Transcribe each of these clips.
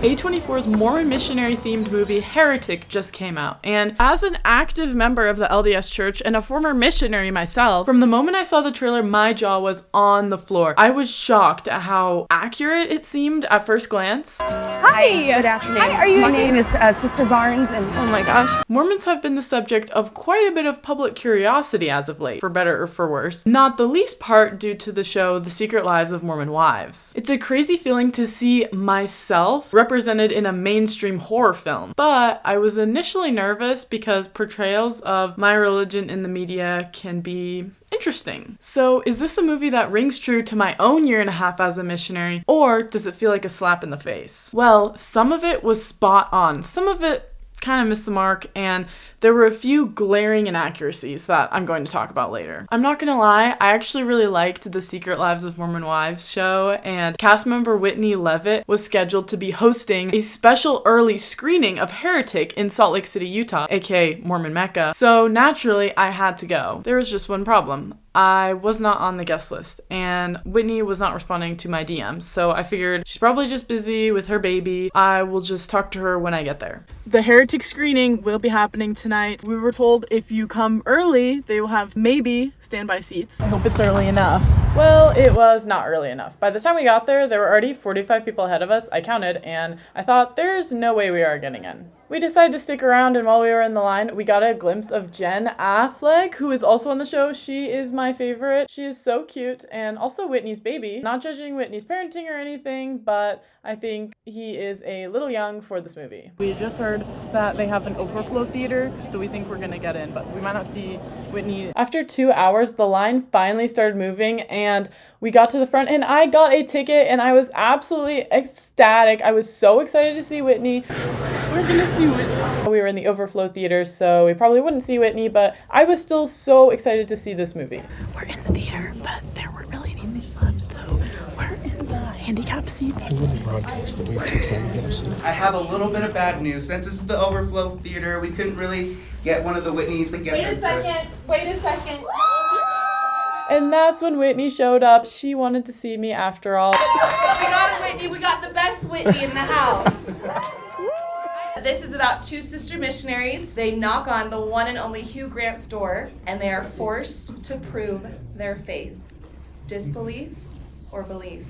A24's Mormon Missionary themed movie Heretic just came out, and as an active member of the LDS Church and a former missionary myself, from the moment I saw the trailer, my jaw was on the floor. I was shocked at how accurate it seemed at first glance. Hi, good afternoon. Hi, are you? My name is Sister Barnes, and oh my gosh. Mormons have been the subject of quite a bit of public curiosity as of late, for better or for worse, not the least part due to the show The Secret Lives of Mormon Wives. It's a crazy feeling to see myself represented in a mainstream horror film, but I was initially nervous because portrayals of my religion in the media can be interesting. So is this a movie that rings true to my own year and a half as a missionary, or does it feel like a slap in the face? Well, some of it was spot on. Some of it kind of missed the mark, and there were a few glaring inaccuracies that I'm going to talk about later. I'm not gonna lie, I actually really liked the Secret Lives of Mormon Wives show, and cast member Whitney Leavitt was scheduled to be hosting a special early screening of Heretic in Salt Lake City, Utah, aka Mormon Mecca. So naturally, I had to go. There was just one problem. I was not on the guest list, and Whitney was not responding to my DMs, so I figured she's probably just busy with her baby. I will just talk to her when I get there. The Heretic screening will be happening tonight. We were told if you come early, they will have maybe standby seats. I hope it's early enough. Well, it was not early enough. By the time we got there were already 45 people ahead of us. I counted, and I thought, there's no way we are getting in. We decided to stick around, and while we were in the line, we got a glimpse of Jen Affleck, who is also on the show. She is my favorite. She is so cute, and also Whitney's baby. Not judging Whitney's parenting or anything, but I think he is a little young for this movie. We just heard that they have an overflow theater, so we think we're gonna get in, but we might not see Whitney. After 2 hours, the line finally started moving, and we got to the front, and I got a ticket, and I was absolutely ecstatic. I was so excited to see Whitney. We're gonna see Whitney. We were in the overflow theater, so we probably wouldn't see Whitney, but I was still so excited to see this movie. We're in the theater, but there weren't really any seats left, so we're in the handicap seats. I wouldn't broadcast that we took handicap seats. I have a little bit of bad news. Since this is the overflow theater, we couldn't really get one of the Whitneys together. Wait a second. And that's when Whitney showed up. She wanted to see me after all. We got a Whitney. We got the best Whitney in the house. This is about two sister missionaries. They knock on the one and only Hugh Grant's door, and they are forced to prove their faith. Disbelief or belief?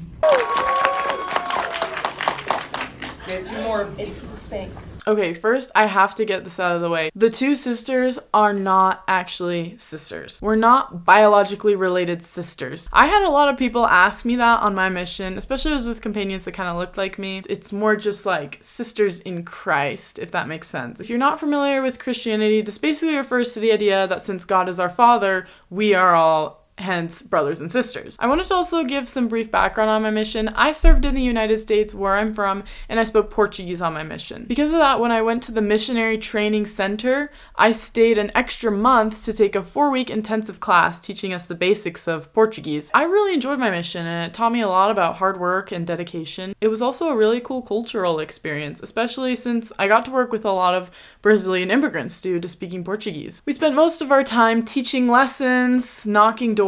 Get two more. It's the Spanx. Okay, first I have to get this out of the way. The two sisters are not actually sisters. We're not biologically related sisters. I had a lot of people ask me that on my mission, especially with companions that kind of looked like me. It's more just like sisters in Christ, if that makes sense. If you're not familiar with Christianity, this basically refers to the idea that since God is our Father, we are all hence brothers and sisters. I wanted to also give some brief background on my mission. I served in the United States, where I'm from, and I spoke Portuguese on my mission. Because of that, when I went to the Missionary Training Center, I stayed an extra month to take a 4-week intensive class teaching us the basics of Portuguese. I really enjoyed my mission, and it taught me a lot about hard work and dedication. It was also a really cool cultural experience, especially since I got to work with a lot of Brazilian immigrants due to speaking Portuguese. We spent most of our time teaching lessons, knocking doors,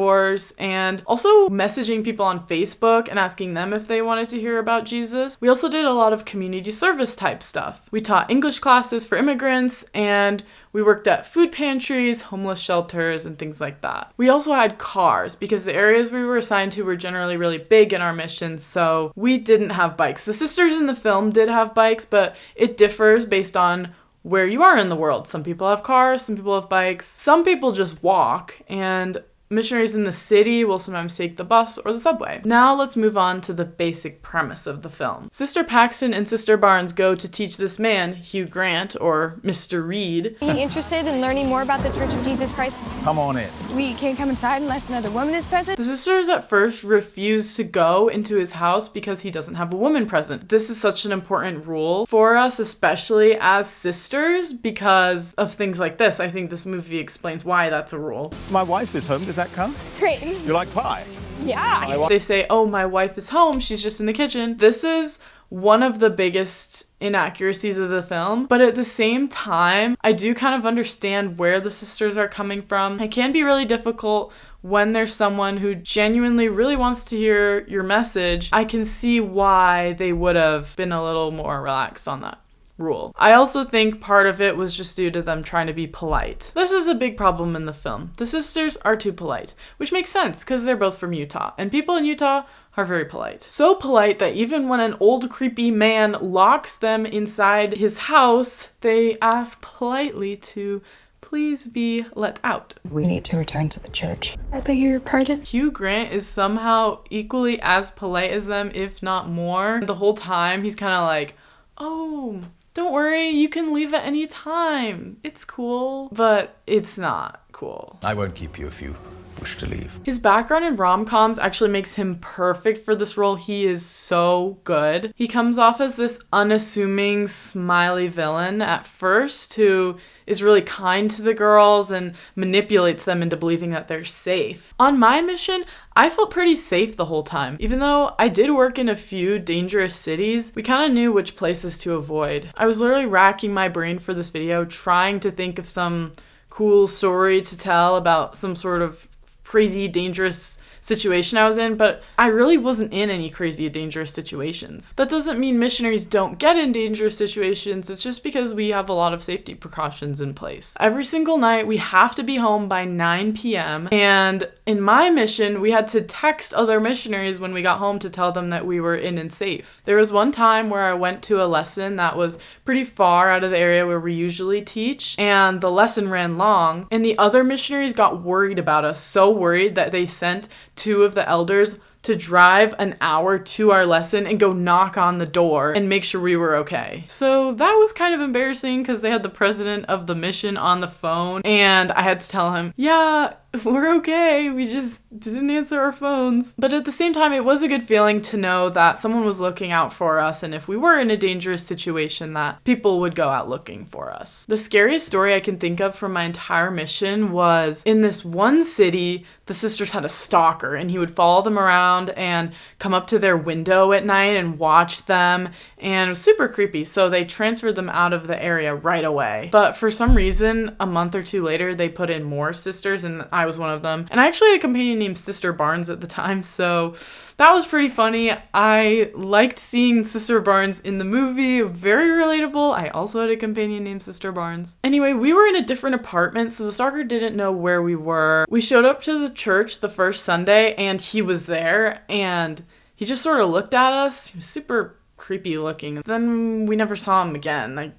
and also messaging people on Facebook and asking them if they wanted to hear about Jesus. We also did a lot of community service type stuff. We taught English classes for immigrants, and we worked at food pantries, homeless shelters, and things like that. We also had cars because the areas we were assigned to were generally really big in our mission, so we didn't have bikes. The sisters in the film did have bikes, but it differs based on where you are in the world. Some people have cars, some people have bikes, some people just walk, and missionaries in the city will sometimes take the bus or the subway. Now let's move on to the basic premise of the film. Sister Paxton and Sister Barnes go to teach this man, Hugh Grant, or Mr. Reed. Are you interested in learning more about the Church of Jesus Christ? Come on in. We can't come inside unless another woman is present. The sisters at first refuse to go into his house because he doesn't have a woman present. This is such an important rule for us, especially as sisters, because of things like this. I think this movie explains why that's a rule. My wife is home. Does that count? Great. You like pie? Yeah. They say, oh, my wife is home, she's just in the kitchen. This is one of the biggest inaccuracies of the film, but at the same time, I do kind of understand where the sisters are coming from. It can be really difficult when there's someone who genuinely really wants to hear your message, I can see why they would have been a little more relaxed on that rule. I also think part of it was just due to them trying to be polite. This is a big problem in the film. The sisters are too polite, which makes sense because they're both from Utah, and people in Utah are very polite. So polite that even when an old creepy man locks them inside his house, they ask politely to please be let out. We need to return to the church. I beg your pardon? Hugh Grant is somehow equally as polite as them, if not more. The whole time he's kind of like, oh, don't worry, you can leave at any time. It's cool, but it's not cool. I won't keep you if you wish to leave. His background in rom-coms actually makes him perfect for this role. He is so good. He comes off as this unassuming, smiley villain at first who is really kind to the girls and manipulates them into believing that they're safe. On my mission, I felt pretty safe the whole time. Even though I did work in a few dangerous cities, we kind of knew which places to avoid. I was literally racking my brain for this video, trying to think of some cool story to tell about some sort of crazy, dangerous situation I was in, but I really wasn't in any crazy, dangerous situations. That doesn't mean missionaries don't get in dangerous situations, it's just because we have a lot of safety precautions in place. Every single night, we have to be home by 9 p.m., and in my mission, we had to text other missionaries when we got home to tell them that we were in and safe. There was one time where I went to a lesson that was pretty far out of the area where we usually teach, and the lesson ran long, and the other missionaries got worried about us, so worried that they sent 2 of the elders to drive an hour to our lesson and go knock on the door and make sure we were okay. So that was kind of embarrassing because they had the president of the mission on the phone and I had to tell him, yeah, we're okay, we just didn't answer our phones. But at the same time, it was a good feeling to know that someone was looking out for us, and if we were in a dangerous situation, that people would go out looking for us. The scariest story I can think of from my entire mission was in this one city, the sisters had a stalker, and he would follow them around and come up to their window at night and watch them, and it was super creepy, so they transferred them out of the area right away. But for some reason, a month or 2 later, they put in more sisters, and I was one of them. And I actually had a companion named Sister Barnes at the time, so that was pretty funny. I liked seeing Sister Barnes in the movie, very relatable. I also had a companion named Sister Barnes. Anyway, we were in a different apartment, so the stalker didn't know where we were. We showed up to the church the first Sunday, and he was there, and he just sort of looked at us. He was super creepy looking. Then we never saw him again.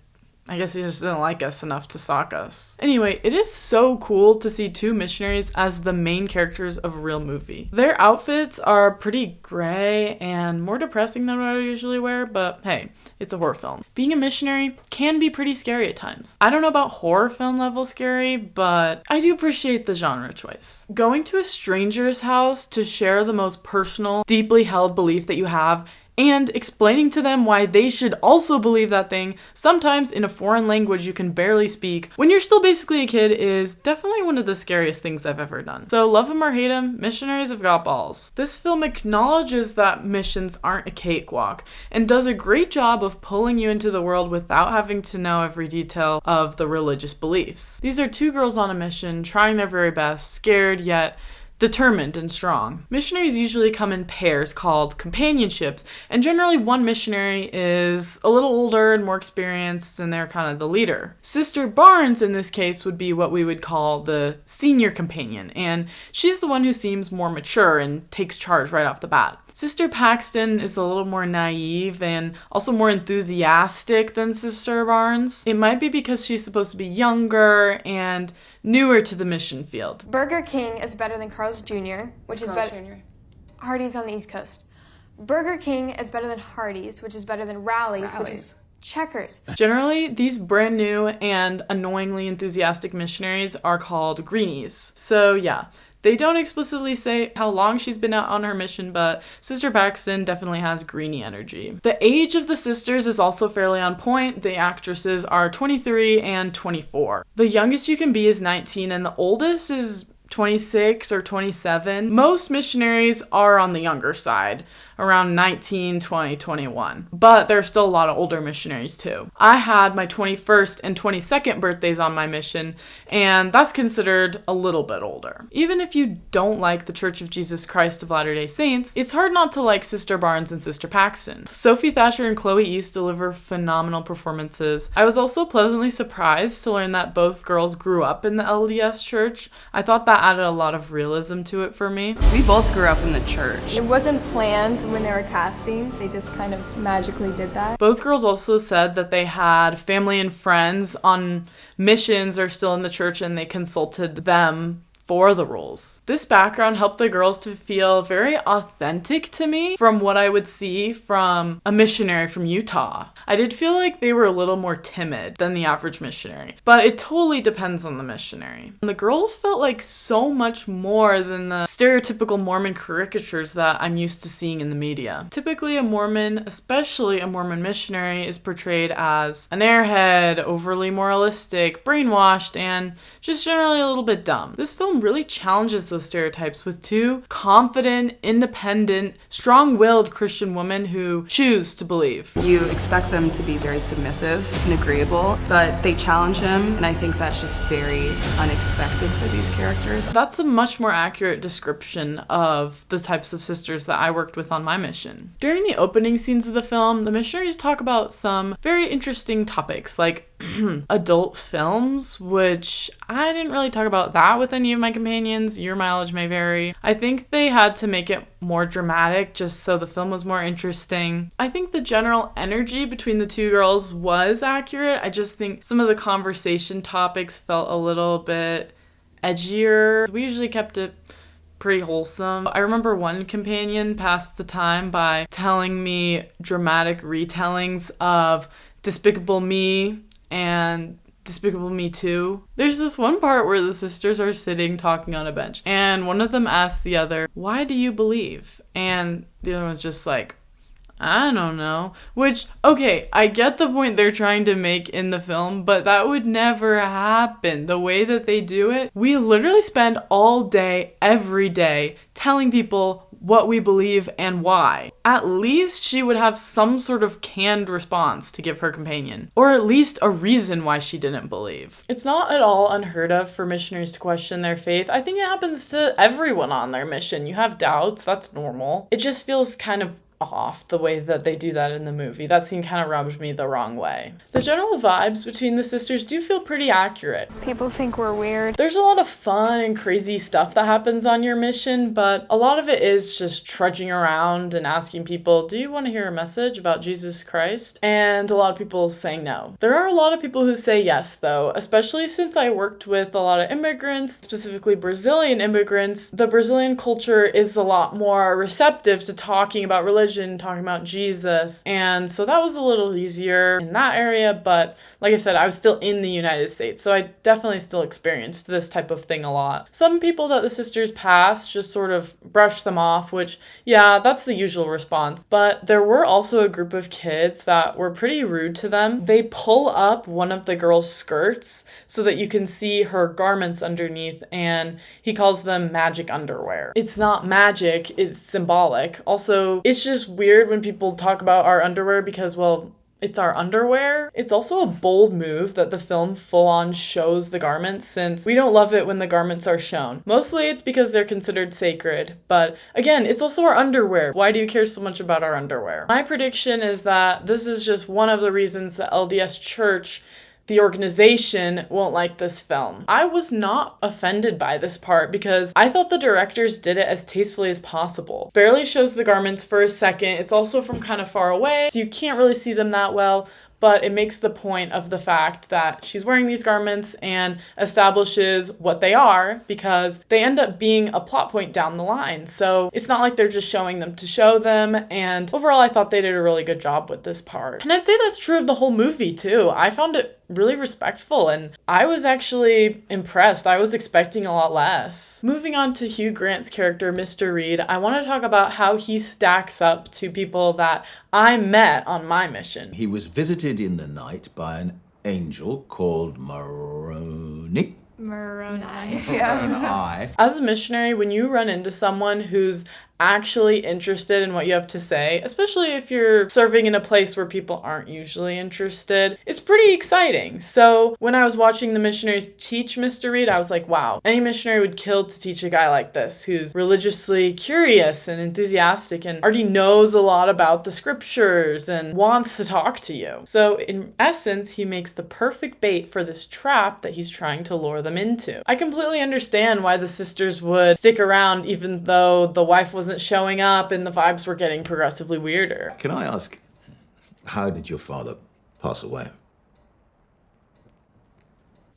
I guess he just didn't like us enough to stalk us. Anyway, it is so cool to see 2 missionaries as the main characters of a real movie. Their outfits are pretty gray and more depressing than what I usually wear, but hey, it's a horror film. Being a missionary can be pretty scary at times. I don't know about horror film level scary, but I do appreciate the genre choice. Going to a stranger's house to share the most personal, deeply held belief that you have and explaining to them why they should also believe that thing, sometimes in a foreign language you can barely speak, when you're still basically a kid, is definitely one of the scariest things I've ever done. So love them or hate them, missionaries have got balls. This film acknowledges that missions aren't a cakewalk, and does a great job of pulling you into the world without having to know every detail of the religious beliefs. These are 2 girls on a mission, trying their very best, scared yet determined and strong. Missionaries usually come in pairs called companionships, and generally one missionary is a little older and more experienced, and they're kind of the leader. Sister Barnes in this case would be what we would call the senior companion, and she's the one who seems more mature and takes charge right off the bat. Sister Paxton is a little more naive and also more enthusiastic than Sister Barnes. It might be because she's supposed to be younger and newer to the mission field. Burger King is better than Carl's Jr., which is better. Hardee's on the East Coast. Burger King is better than Hardee's, which is better than Rally's, which is Checkers. Generally, these brand new and annoyingly enthusiastic missionaries are called greenies. So yeah, they don't explicitly say how long she's been out on her mission, but Sister Paxton definitely has greenie energy. The age of the sisters is also fairly on point. The actresses are 23 and 24. The youngest you can be is 19, and the oldest is 26 or 27. Most missionaries are on the younger side. around 19, 20, 21. But there are still a lot of older missionaries too. I had my 21st and 22nd birthdays on my mission, and that's considered a little bit older. Even if you don't like the Church of Jesus Christ of Latter-day Saints, it's hard not to like Sister Barnes and Sister Paxton. Sophie Thatcher and Chloe East deliver phenomenal performances. I was also pleasantly surprised to learn that both girls grew up in the LDS church. I thought that added a lot of realism to it for me. We both grew up in the church. It wasn't planned when they were casting. They just kind of magically did that. Both girls also said that they had family and friends on missions or still in the church, and they consulted them for the roles. This background helped the girls to feel very authentic to me from what I would see from a missionary from Utah. I did feel like they were a little more timid than the average missionary, but it totally depends on the missionary. And the girls felt like so much more than the stereotypical Mormon caricatures that I'm used to seeing in the media. Typically a Mormon, especially a Mormon missionary, is portrayed as an airhead, overly moralistic, brainwashed, and just generally a little bit dumb. This film really challenges those stereotypes with two confident, independent, strong-willed Christian women who choose to believe. You expect them to be very submissive and agreeable, but they challenge him, and I think that's just very unexpected for these characters. That's a much more accurate description of the types of sisters that I worked with on my mission. During the opening scenes of the film, the missionaries talk about some very interesting topics, like adult films, which I didn't really talk about that with any of my companions. Your mileage may vary. I think they had to make it more dramatic just so the film was more interesting. I think the general energy between the two girls was accurate. I just think some of the conversation topics felt a little bit edgier. We usually kept it pretty wholesome. I remember one companion passed the time by telling me dramatic retellings of Despicable Me and Despicable Me 2. There's this one part where the sisters are sitting talking on a bench, and one of them asks the other, "Why do you believe?" And the other one's just like, "I don't know." Which, okay, I get the point they're trying to make in the film, but that would never happen. The way that they do it, we literally spend all day, every day, telling people what we believe and why. At least she would have some sort of canned response to give her companion, or at least a reason why she didn't believe. It's not at all unheard of for missionaries to question their faith. I think it happens to everyone on their mission. You have doubts, that's normal. It just feels kind of off the way that they do that in the movie. That scene kind of rubbed me the wrong way. The general vibes between the sisters do feel pretty accurate. People think we're weird. There's a lot of fun and crazy stuff that happens on your mission, but a lot of it is just trudging around and asking people, "Do you want to hear a message about Jesus Christ?" And a lot of people saying no. There are a lot of people who say yes, though, especially since I worked with a lot of immigrants, specifically Brazilian immigrants. The Brazilian culture is a lot more receptive to talking about religion, talking about Jesus, and so that was a little easier in that area, but like I said, I was still in the United States, so I definitely still experienced this type of thing a lot. Some people that the sisters passed just sort of brushed them off, which, yeah, that's the usual response, but there were also a group of kids that were pretty rude to them. They pull up one of the girl's skirts so that you can see her garments underneath, and he calls them magic underwear. It's not magic, it's symbolic. Also, it's just weird when people talk about our underwear because, well, it's our underwear. It's also a bold move that the film full-on shows the garments, since we don't love it when the garments are shown. Mostly it's because they're considered sacred, but again, it's also our underwear. Why do you care so much about our underwear? My prediction is that this is just one of the reasons the LDS Church, the organization, won't like this film. I was not offended by this part because I thought the directors did it as tastefully as possible. Barely shows the garments for a second. It's also from kind of far away, so you can't really see them that well, but it makes the point of the fact that she's wearing these garments and establishes what they are, because they end up being a plot point down the line. So it's not like they're just showing them to show them, and overall I thought they did a really good job with this part. And I'd say that's true of the whole movie too. I found it really respectful, and I was actually impressed. I was expecting a lot less. Moving on to Hugh Grant's character, Mr. Reed, I want to talk about how he stacks up to people that I met on my mission. He was visited in the night by an angel called Moroni. Moroni. Yeah. As a missionary, when you run into someone who's actually interested in what you have to say, especially if you're serving in a place where people aren't usually interested, it's pretty exciting. So when I was watching the missionaries teach Mr. Reed, I was like, wow, any missionary would kill to teach a guy like this who's religiously curious and enthusiastic and already knows a lot about the scriptures and wants to talk to you. So in essence, he makes the perfect bait for this trap that he's trying to lure them into. I completely understand why the sisters would stick around even though the wife wasn't showing up and the vibes were getting progressively weirder. Can I ask, how did your father pass away?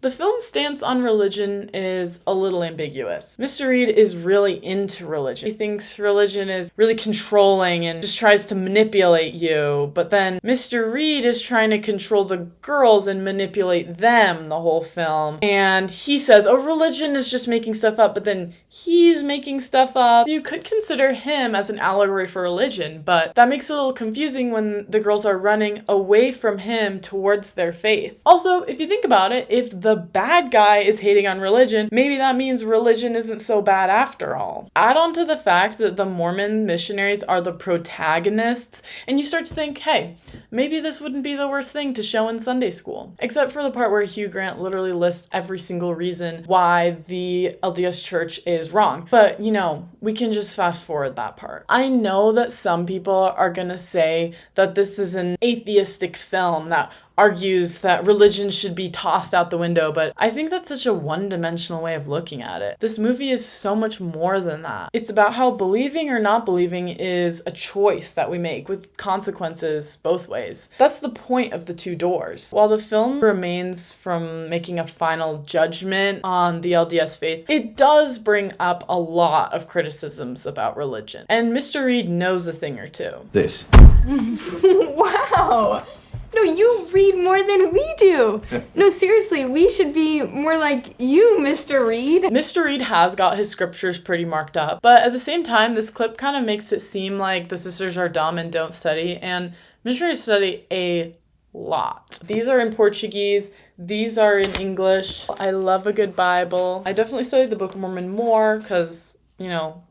The film's stance on religion is a little ambiguous. Mr. Reed is really into religion. He thinks religion is really controlling and just tries to manipulate you, but then Mr. Reed is trying to control the girls and manipulate them the whole film. And he says, oh, religion is just making stuff up, but then he's making stuff up. You could consider him as an allegory for religion, but that makes it a little confusing when the girls are running away from him towards their faith. Also, if you think about it, if the bad guy is hating on religion, maybe that means religion isn't so bad after all. Add on to the fact that the Mormon missionaries are the protagonists, and you start to think, hey, maybe this wouldn't be the worst thing to show in Sunday school. Except for the part where Hugh Grant literally lists every single reason why the LDS church is wrong. But, you know, we can just fast forward that part. I know that some people are gonna say that this is an atheistic film that argues that religion should be tossed out the window, but I think that's such a one-dimensional way of looking at it. This movie is so much more than that. It's about how believing or not believing is a choice that we make with consequences both ways. That's the point of The Two Doors. While the film remains from making a final judgment on the LDS faith, it does bring up a lot of criticisms about religion. And Mr. Reed knows a thing or two. This. Wow! No, you read more than we do. No, seriously, we should be more like you, Mr. Reed. Mr. Reed has got his scriptures pretty marked up, but at the same time, this clip kind of makes it seem like the sisters are dumb and don't study, and missionaries study a lot. These are in Portuguese. These are in English. I love a good Bible. I definitely studied the Book of Mormon more because, you know,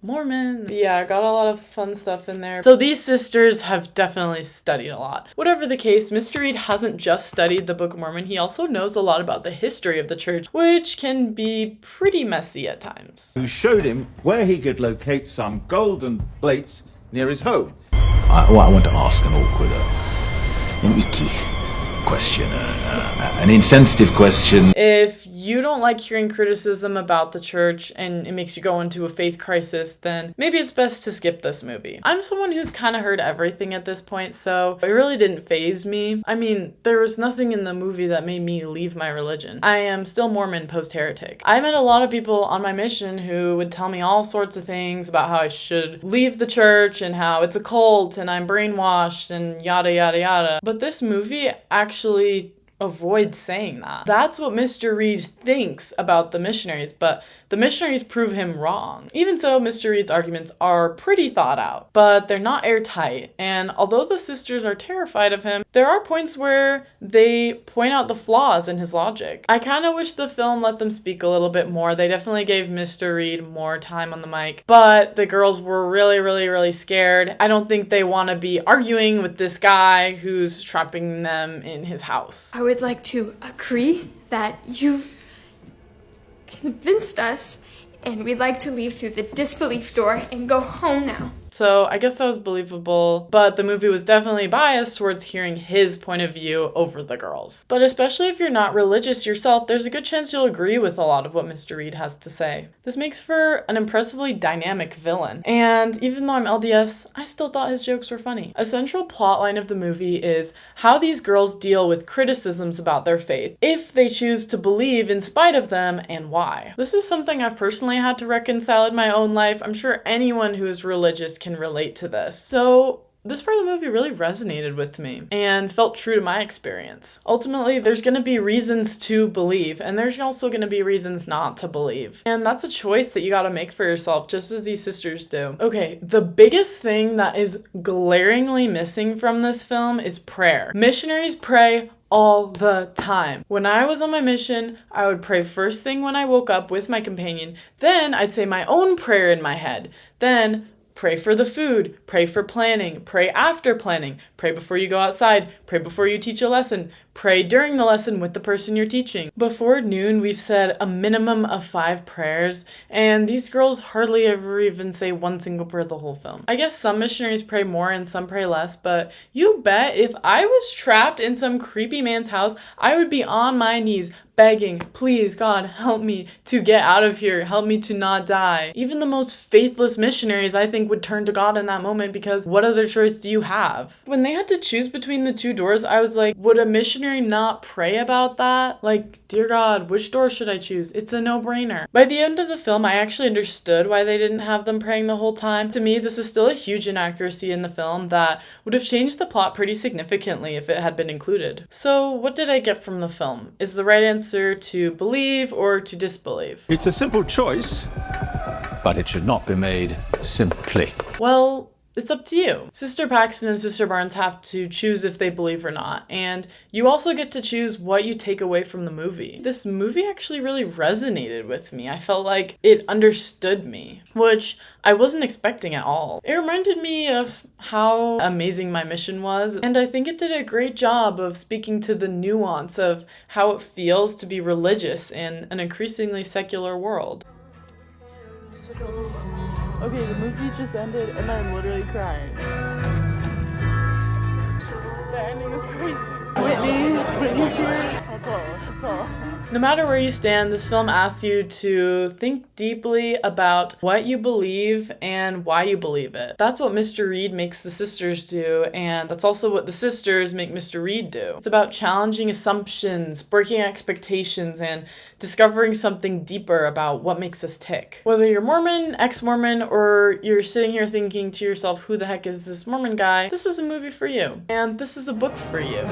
Mormon. Yeah, I got a lot of fun stuff in there. So these sisters have definitely studied a lot. Whatever the case, Mr. Reed hasn't just studied the Book of Mormon, he also knows a lot about the history of the church, which can be pretty messy at times. Who showed him where he could locate some golden plates near his home. I want to ask an awkward, an icky question, an insensitive question. If you don't like hearing criticism about the church and it makes you go into a faith crisis, then maybe it's best to skip this movie. I'm someone who's kind of heard everything at this point, so it really didn't faze me. I mean, there was nothing in the movie that made me leave my religion. I am still Mormon post-Heretic. I met a lot of people on my mission who would tell me all sorts of things about how I should leave the church and how it's a cult and I'm brainwashed and yada yada yada. But this movie actually avoids saying that. That's what Mr. Reed thinks about the missionaries, but the missionaries prove him wrong. Even so, Mr. Reed's arguments are pretty thought out, but they're not airtight, and although the sisters are terrified of him, there are points where they point out the flaws in his logic. I kind of wish the film let them speak a little bit more. They definitely gave Mr. Reed more time on the mic, but the girls were really scared. I don't think they want to be arguing with this guy who's trapping them in his house. I would like to agree that you've convinced us, and we'd like to leave through the disbelief door and go home now. So I guess that was believable, but the movie was definitely biased towards hearing his point of view over the girls. But especially if you're not religious yourself, there's a good chance you'll agree with a lot of what Mr. Reed has to say. This makes for an impressively dynamic villain. And even though I'm LDS, I still thought his jokes were funny. A central plotline of the movie is how these girls deal with criticisms about their faith, if they choose to believe in spite of them, and why. This is something I've personally had to reconcile in my own life. I'm sure anyone who is religious can relate to this. So this part of the movie really resonated with me and felt true to my experience. Ultimately, there's going to be reasons to believe, and there's also going to be reasons not to believe. And that's a choice that you got to make for yourself, just as these sisters do. Okay, the biggest thing that is glaringly missing from this film is prayer. Missionaries pray all the time. When I was on my mission, I would pray first thing when I woke up with my companion. Then I'd say my own prayer in my head. Then Pray for the food, pray for planning, pray after planning, pray before you go outside, pray before you teach a lesson, pray during the lesson with the person you're teaching. Before noon, we've said a minimum of 5 prayers, and these girls hardly ever even say one single prayer the whole film. I guess some missionaries pray more and some pray less, but you bet if I was trapped in some creepy man's house, I would be on my knees begging, please God, help me to get out of here, help me to not die. Even the most faithless missionaries, I think, would turn to God in that moment, because what other choice do you have? When they had to choose between the 2 doors, I was like, would a missionary not pray about that? Like, dear God, which door should I choose? It's a no-brainer. By the end of the film, I actually understood why they didn't have them praying the whole time. To me, this is still a huge inaccuracy in the film that would have changed the plot pretty significantly if it had been included. So what did I get from the film? Is the right answer to believe or to disbelieve? It's a simple choice, but it should not be made simply. Well, it's up to you. Sister Paxton and Sister Barnes have to choose if they believe or not, and you also get to choose what you take away from the movie. This movie actually really resonated with me. I felt like it understood me, which I wasn't expecting at all. It reminded me of how amazing my mission was, and I think it did a great job of speaking to the nuance of how it feels to be religious in an increasingly secular world. Okay, the movie just ended and I'm literally crying. The ending is crazy. Whitney's here. That's all. No matter where you stand, this film asks you to think deeply about what you believe and why you believe it. That's what Mr. Reed makes the sisters do, and that's also what the sisters make Mr. Reed do. It's about challenging assumptions, breaking expectations, and discovering something deeper about what makes us tick. Whether you're Mormon, ex-Mormon, or you're sitting here thinking to yourself, who the heck is this Mormon guy? This is a movie for you, and this is a book for you.